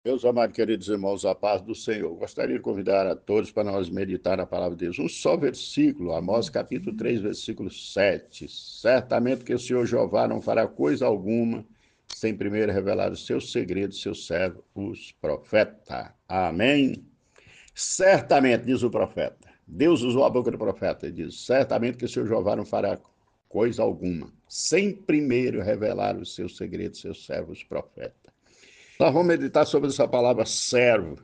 Meus amados, queridos irmãos, a paz do Senhor. Gostaria de convidar a todos para nós meditar na palavra de Deus. Um só versículo, Amós capítulo 3, versículo 7. Certamente que o Senhor Jeová não fará coisa alguma sem primeiro revelar os seus segredos, seus servos, os profetas. Amém? Certamente, diz o profeta. Deus usou a boca do profeta e diz, certamente que o Senhor Jeová não fará coisa alguma sem primeiro revelar os seus segredos, seus servos, os profetas. Nós vamos meditar sobre essa palavra servo.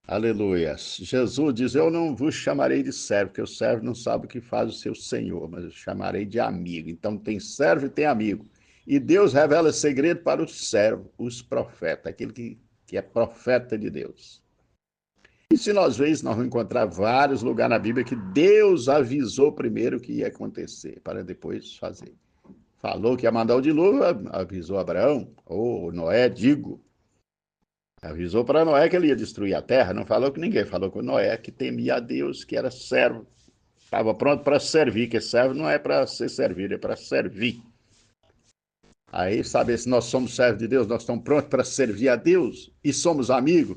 Aleluia. Jesus diz, eu não vos chamarei de servo, porque o servo não sabe o que faz o seu senhor, mas eu chamarei de amigo. Então tem servo e tem amigo. E Deus revela segredo para o servo, os profetas, aquele que é profeta de Deus. E se nós vemos, nós vamos encontrar vários lugares na Bíblia que Deus avisou primeiro o que ia acontecer, para depois fazer. Falou que ia mandar o dilúvio, avisou Abraão, ou Noé, digo. Avisou para Noé que ele ia destruir a terra, não falou com ninguém, falou com Noé que temia a Deus, que era servo, estava pronto para servir, que servo não é para ser servido, é para servir. Aí, saber se nós somos servos de Deus, nós estamos prontos para servir a Deus e somos amigos,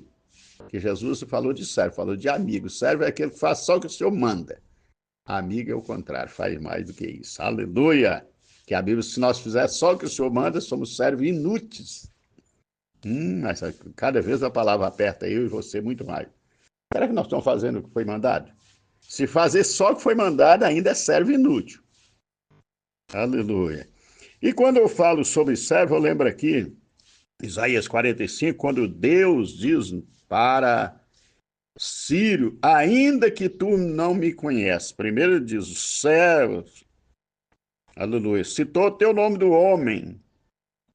que Jesus falou de servo, falou de amigo. Servo é aquele que faz só o que o Senhor manda. Amigo é o contrário, faz mais do que isso. Aleluia! Que a Bíblia, se nós fizermos só o que o Senhor manda, somos servos inúteis. Mas cada vez a palavra aperta eu e você muito mais. Será que nós estamos fazendo o que foi mandado? Se fazer só o que foi mandado, ainda é servo inútil. Aleluia. E quando eu falo sobre servo, eu lembro aqui, Isaías 45, quando Deus diz para Ciro, ainda que tu não me conheces. Primeiro ele diz, servo, aleluia, citou o teu nome do homem.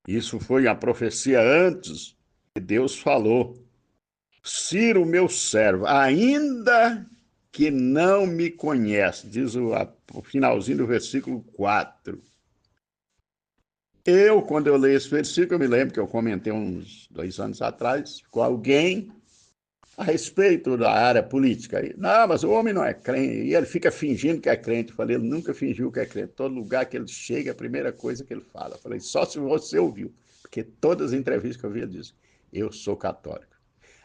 Isso foi a profecia antes que Deus falou. Ciro, meu servo, ainda que não me conhece, diz o finalzinho do versículo 4. Quando eu leio esse versículo, eu me lembro que eu comentei uns 2 anos atrás com alguém a respeito da área política. Não, mas o homem não é crente, e ele fica fingindo que é crente. Eu falei, ele nunca fingiu que é crente. Todo lugar que ele chega, a primeira coisa que ele fala. Eu falei, só se você ouviu, porque todas as entrevistas que eu vi, ele diz, eu sou católico.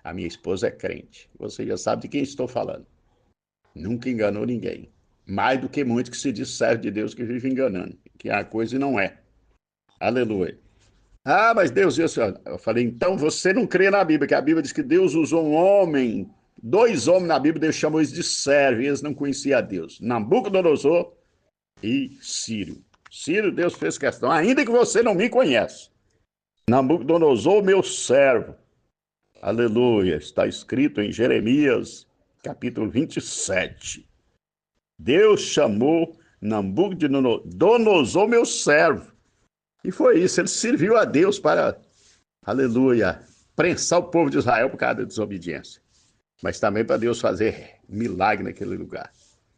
A minha esposa é crente. Você já sabe de quem estou falando. Nunca enganou ninguém. Mais do que muito que se diz servo de Deus que vive enganando. Que é a coisa e não é. Aleluia. Ah, mas Deus disse, eu falei, então você não crê na Bíblia, que a Bíblia diz que Deus usou um homem, 2 homens na Bíblia, Deus chamou eles de servo, e eles não conheciam a Deus. Nabucodonosor e Ciro. Ciro, Deus fez questão, ainda que você não me conhece. Nabucodonosor, meu servo. Aleluia. Está escrito em Jeremias, capítulo 27. Deus chamou Nabucodonosor, meu servo. E foi isso, ele serviu a Deus para, aleluia, prensar o povo de Israel por causa da desobediência. Mas também para Deus fazer milagre naquele lugar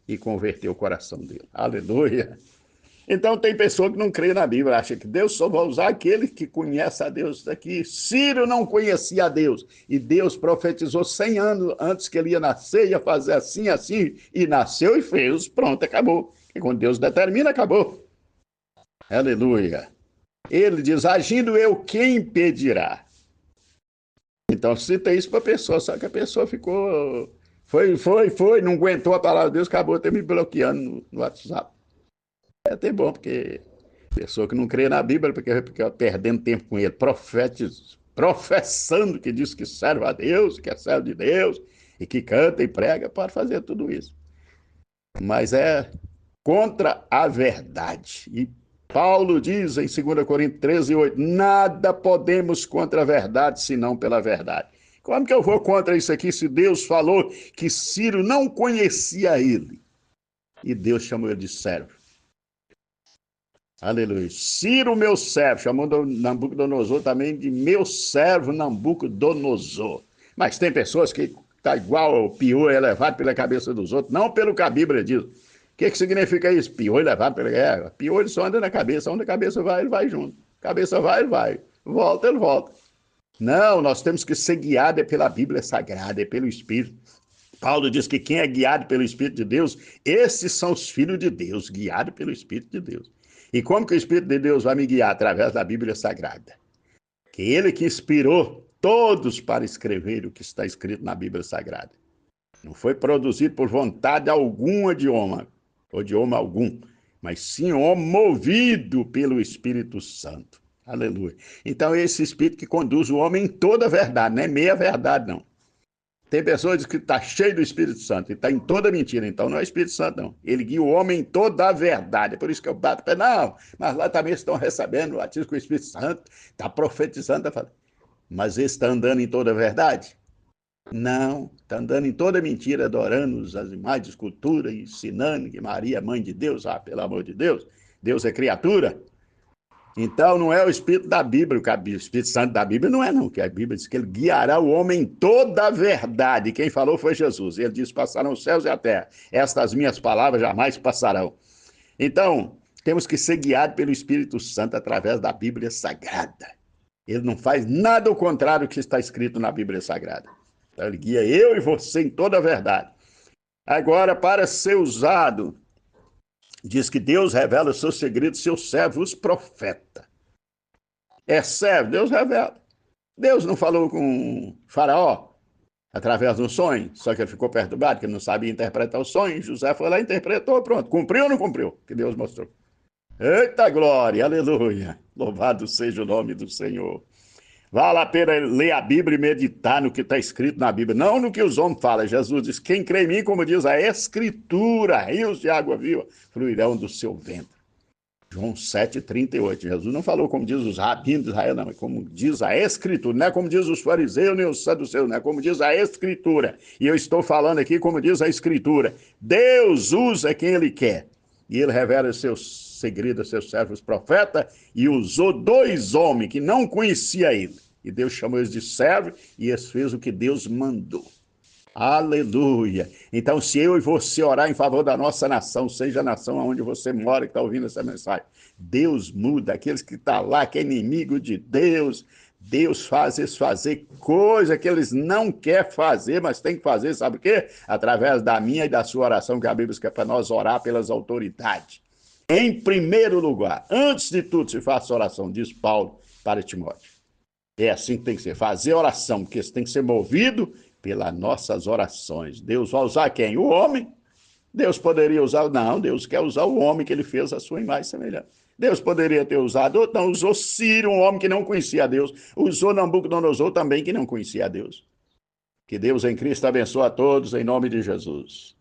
e converter o coração dele. Aleluia. Então tem pessoa que não crê na Bíblia, acha que Deus só vai usar aquele que conhece a Deus daqui. Ciro não conhecia a Deus, e Deus profetizou 100 anos antes que ele ia nascer, ia fazer assim, assim, e nasceu e fez, pronto, acabou. E quando Deus determina, acabou. Aleluia. Ele diz, agindo eu, quem impedirá? Então cita isso para a pessoa, só que a pessoa ficou, não aguentou a palavra de Deus, acabou até me bloqueando no WhatsApp. É até bom, porque pessoa que não crê na Bíblia, porque fica perdendo tempo com ele, professando que diz que serve a Deus, que é servo de Deus, e que canta e prega, pode fazer tudo isso. Mas é contra a verdade. E Paulo diz em 2 Coríntios 13, 8, nada podemos contra a verdade, senão pela verdade. Como que eu vou contra isso aqui se Deus falou que Ciro não conhecia ele? E Deus chamou ele de servo. Aleluia. Ciro, meu servo, chamou Nabucodonosor também de meu servo Nabucodonosor. Mas tem pessoas que tá igual o pior elevado pela cabeça dos outros, não pelo que a Bíblia diz. O que significa isso? Pior elevado pela guerra. Pior ele só anda na cabeça. Onde a cabeça vai, ele vai junto. Cabeça vai, ele vai. Volta, ele volta. Não, nós temos que ser guiados pela Bíblia Sagrada, é pelo Espírito. Paulo diz que quem é guiado pelo Espírito de Deus, esses são os filhos de Deus, guiados pelo Espírito de Deus. E como que o Espírito de Deus vai me guiar? Através da Bíblia Sagrada. Que ele que inspirou todos para escrever o que está escrito na Bíblia Sagrada. Não foi produzido por vontade alguma de homem, ou de homem algum, mas sim homem movido pelo Espírito Santo. Aleluia. Então, esse Espírito que conduz o homem em toda a verdade, não é meia verdade, não. Tem pessoas que está cheio do Espírito Santo e está em toda mentira, então não é Espírito Santo, não. Ele guia o homem em toda a verdade. É por isso que eu bato o pé, não, mas lá também estão recebendo o batismo com o Espírito Santo, está profetizando, está falando. Mas ele está andando em toda a verdade? Não, está andando em toda mentira, adorando as imagens de escultura, ensinando que Maria é mãe de Deus, pelo amor de Deus, Deus é criatura. Então não é o Espírito da Bíblia, o Espírito Santo da Bíblia não é não, que a Bíblia diz que ele guiará o homem em toda a verdade. Quem falou foi Jesus, ele disse, passarão os céus e a terra, estas minhas palavras jamais passarão. Então, temos que ser guiados pelo Espírito Santo através da Bíblia Sagrada. Ele não faz nada ao contrário do que está escrito na Bíblia Sagrada. Então ele guia eu e você em toda a verdade. Agora, para ser usado, diz que Deus revela os seus segredos, seus servos, os profetas. É servo, Deus revela. Deus não falou com Faraó através do sonho, só que ele ficou perturbado, que ele não sabia interpretar o sonho. José foi lá e interpretou, pronto. Cumpriu ou não cumpriu? Que Deus mostrou. Eita glória, aleluia. Louvado seja o nome do Senhor. Vale a pena ler a Bíblia e meditar no que está escrito na Bíblia, não no que os homens falam. Jesus diz, quem crê em mim, como diz a Escritura, rios de água viva fluirão do seu ventre. João 7,38. Jesus não falou como diz os rabinos de Israel, não, mas como diz a Escritura, não é como diz os fariseus nem os saduceus, não é como diz a Escritura. E eu estou falando aqui como diz a Escritura. Deus usa quem Ele quer. E Ele revela os seus segredos, seus servos profetas, e usou 2 homens que não conheciam Ele. E Deus chamou eles de servo, e eles fez o que Deus mandou. Aleluia! Então, se eu e você orar em favor da nossa nação, seja a nação onde você mora, que está ouvindo essa mensagem, Deus muda aqueles que estão lá, que é inimigo de Deus. Deus faz eles fazer coisa que eles não querem fazer, mas tem que fazer, sabe o quê? Através da minha e da sua oração, que a Bíblia diz que é para nós orar pelas autoridades. Em primeiro lugar, antes de tudo, se faça oração, diz Paulo para Timóteo. É assim que tem que ser, fazer oração, porque você tem que ser movido pelas nossas orações. Deus vai usar quem? O homem. Deus poderia usar, não, Deus quer usar o homem que ele fez a sua imagem semelhante. Deus poderia ter usado, ou não, usou Ciro, um homem que não conhecia a Deus, usou Nabucodonosor também, que não conhecia a Deus. Que Deus em Cristo abençoe a todos, em nome de Jesus.